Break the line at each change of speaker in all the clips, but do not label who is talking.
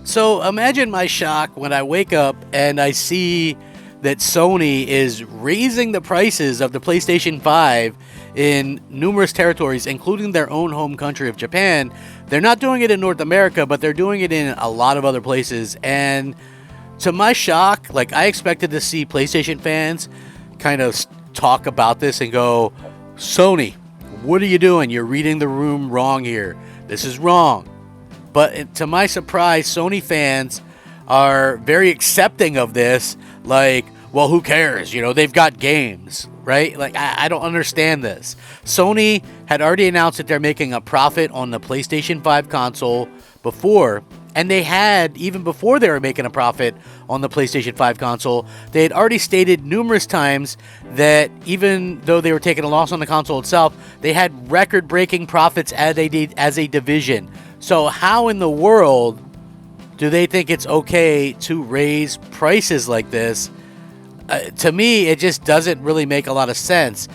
So imagine my shock when I wake up and I see that Sony is raising the prices of the PlayStation 5 in numerous territories, including their own home country of Japan. They're not doing it in North America, but they're doing it in a lot of other places. And to my shock, like, I expected to see PlayStation fans kind of talk about this and go, Sony, what are you doing? You're reading the room wrong here. This is wrong. But to my surprise, Sony fans are very accepting of this. Like, well, who cares? You know, they've got games, right? Like, I don't understand this. Sony had already announced that they're making a profit on the PlayStation 5 console before. And they had, even before they were making a profit on the PlayStation 5 console, they had already stated numerous times that even though they were taking a loss on the console itself, they had record-breaking profits as a division. So how in the world do they think it's okay to raise prices like this? To me, it just doesn't really make a lot of sense.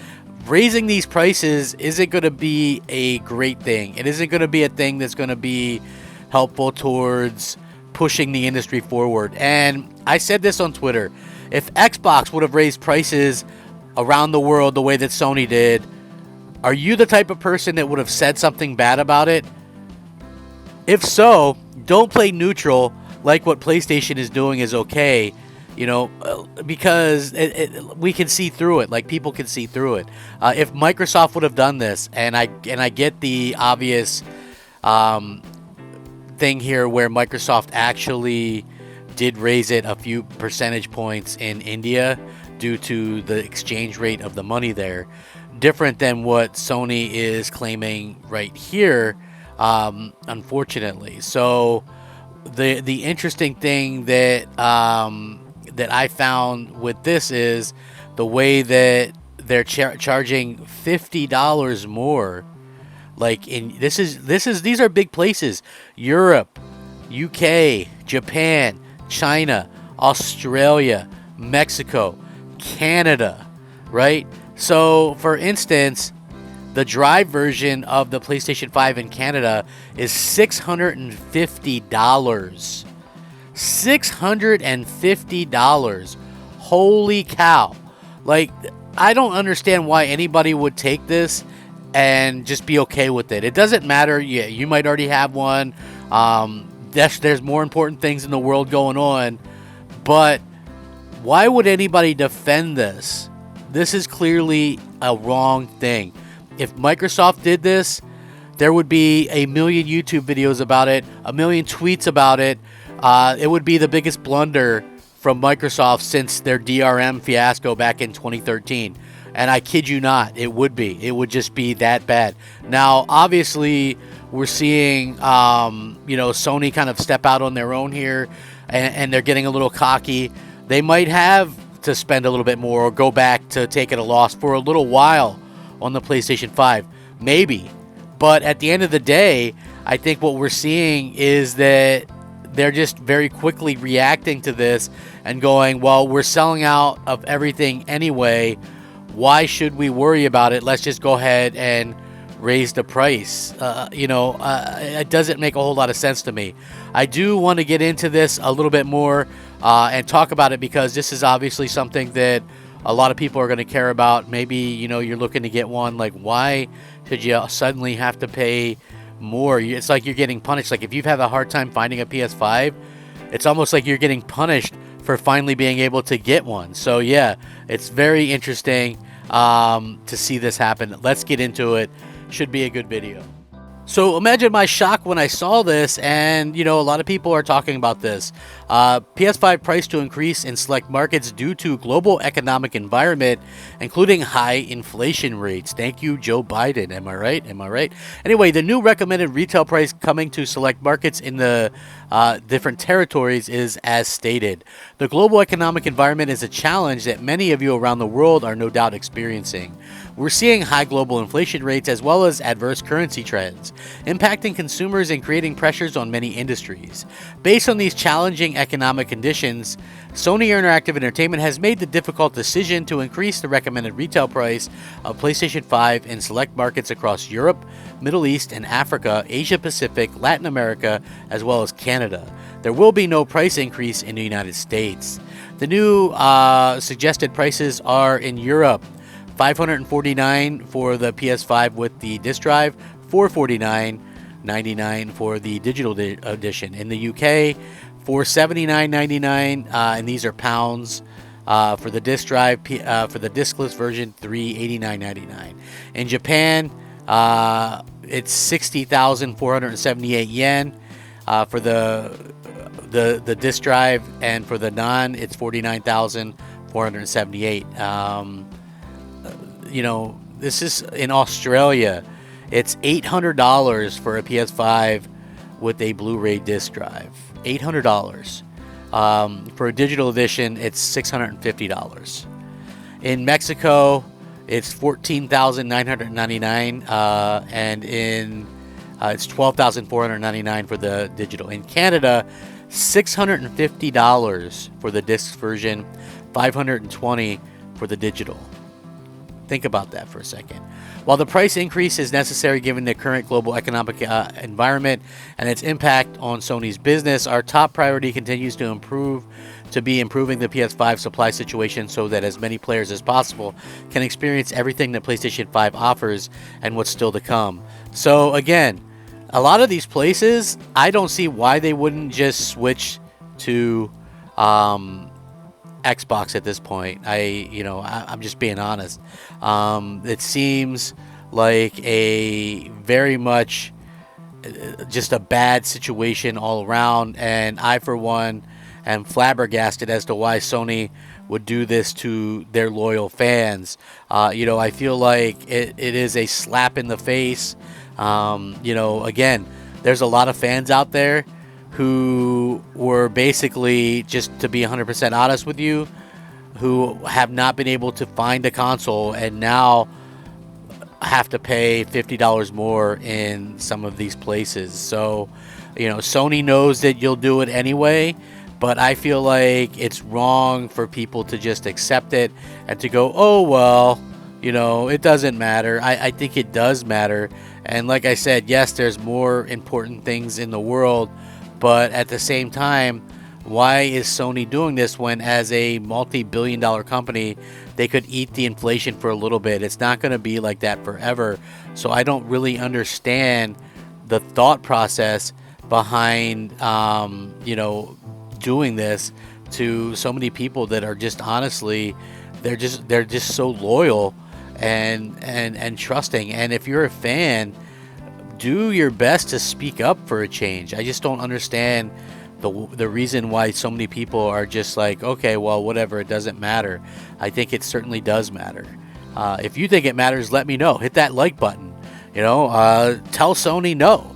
Raising these prices isn't going to be a great thing. It isn't going to be a thing that's going to be helpful towards pushing the industry forward. And I said this on Twitter. If Xbox would have raised prices around the world the way that Sony did, are you the type of person that would have said something bad about it? If so, don't play neutral like what PlayStation is doing is okay, you know, because we can see through it. Like, people can see through it. If Microsoft would have done this, and I get the obvious thing here where Microsoft actually did raise it a few percentage points in India due to the exchange rate of the money there, different than what Sony is claiming right here. Unfortunately. So the interesting thing that I found with this is the way that they're charging $50 more. Like, these are big places: Europe, UK, Japan, China, Australia, Mexico, Canada, right? So for instance, the Drive version of the PlayStation 5 in Canada is $650. $650. Holy cow. Like, I don't understand why anybody would take this and just be okay with it. It doesn't matter. Yeah, you might already have one. There's more important things in the world going on. But why would anybody defend this? This is clearly a wrong thing. If Microsoft did this, there would be a million YouTube videos about it, a million tweets about it. It would be the biggest blunder from Microsoft since their DRM fiasco back in 2013. And I kid you not, it would be. It would just be that bad. Now, obviously, we're seeing, Sony kind of step out on their own here, and they're getting a little cocky. They might have to spend a little bit more or go back to taking a loss for a little while on the PlayStation 5, maybe. But at the end of the day, I think what we're seeing is that they're just very quickly reacting to this and going, well, we're selling out of everything anyway. Why should we worry about it? Let's just go ahead and raise the price. It doesn't make a whole lot of sense to me. I do want to get into this a little bit more and talk about it, because this is obviously something that a lot of people are going to care about. Maybe, you're looking to get one. Like, why should you suddenly have to pay more? It's like you're getting punished. Like, if you've had a hard time finding a PS5, it's almost like you're getting punished for finally being able to get one. So, yeah, it's very interesting to see this happen. Let's get into it. Should be a good video. So imagine my shock when I saw this, and a lot of people are talking about this. PS5 price to increase in select markets due to global economic environment, including high inflation rates. Thank you, Joe Biden. Am I right? Am I right? Anyway, the new recommended retail price coming to select markets in the different territories is as stated. The global economic environment is a challenge that many of you around the world are no doubt experiencing. We're seeing high global inflation rates as well as adverse currency trends, impacting consumers and creating pressures on many industries. Based on these challenging economic conditions, Sony Interactive Entertainment has made the difficult decision to increase the recommended retail price of PlayStation 5 in select markets across Europe, Middle East and Africa, Asia Pacific, Latin America, as well as Canada. Canada. There will be no price increase in the United States. The new suggested prices are in Europe: $549 for the PS5 with the disc drive, $449.99 for the digital edition. In the UK, $479.99, and these are pounds. For the disc drive, for the discless version, $389.99. In Japan, it's 60,478 yen for the disc drive, and for the non, it's 49,478. This is in Australia. It's $800 for a PS5 with a Blu-ray disc drive. $800. For a digital edition, it's $650. In Mexico, it's $14,999, and it's $12,499 for the digital. In Canada, $650 for the disc version, $520 for the digital. Think about that for a second. While the price increase is necessary given the current global economic environment and its impact on Sony's business, our top priority continues to be improving the PS5 supply situation so that as many players as possible can experience everything that PlayStation 5 offers and what's still to come. So again, a lot of these places, I don't see why they wouldn't just switch to Xbox at this point. I'm just being honest. It seems like a very much just a bad situation all around, and I, for one, am flabbergasted as to why Sony would do this to their loyal fans. I feel like it is a slap in the face. Again, there's a lot of fans out there who were basically, just to be 100% honest with you, who have not been able to find a console and now have to pay $50 more in some of these places. So, Sony knows that you'll do it anyway, but I feel like it's wrong for people to just accept it and to go, oh, well, it doesn't matter. I think it does matter. And like I said, yes, there's more important things in the world, but at the same time, why is Sony doing this when, as a multi-billion-dollar company, they could eat the inflation for a little bit? It's not going to be like that forever. So I don't really understand the thought process behind, doing this to so many people that are just, honestly, they're just so loyal and trusting. And if you're a fan, do your best to speak up for a change. I just don't understand the reason why so many people are just like, okay, well, whatever, it doesn't matter. I think it certainly does matter. If you think it matters, let me know. Hit that like button. Tell Sony no.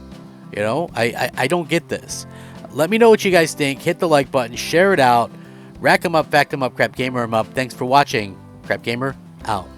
I don't get this. Let me know what you guys think. Hit the like button. Share it out. Rack 'em up, fact 'em up, Crap Gamer 'em up. Thanks for watching. Crap Gamer out.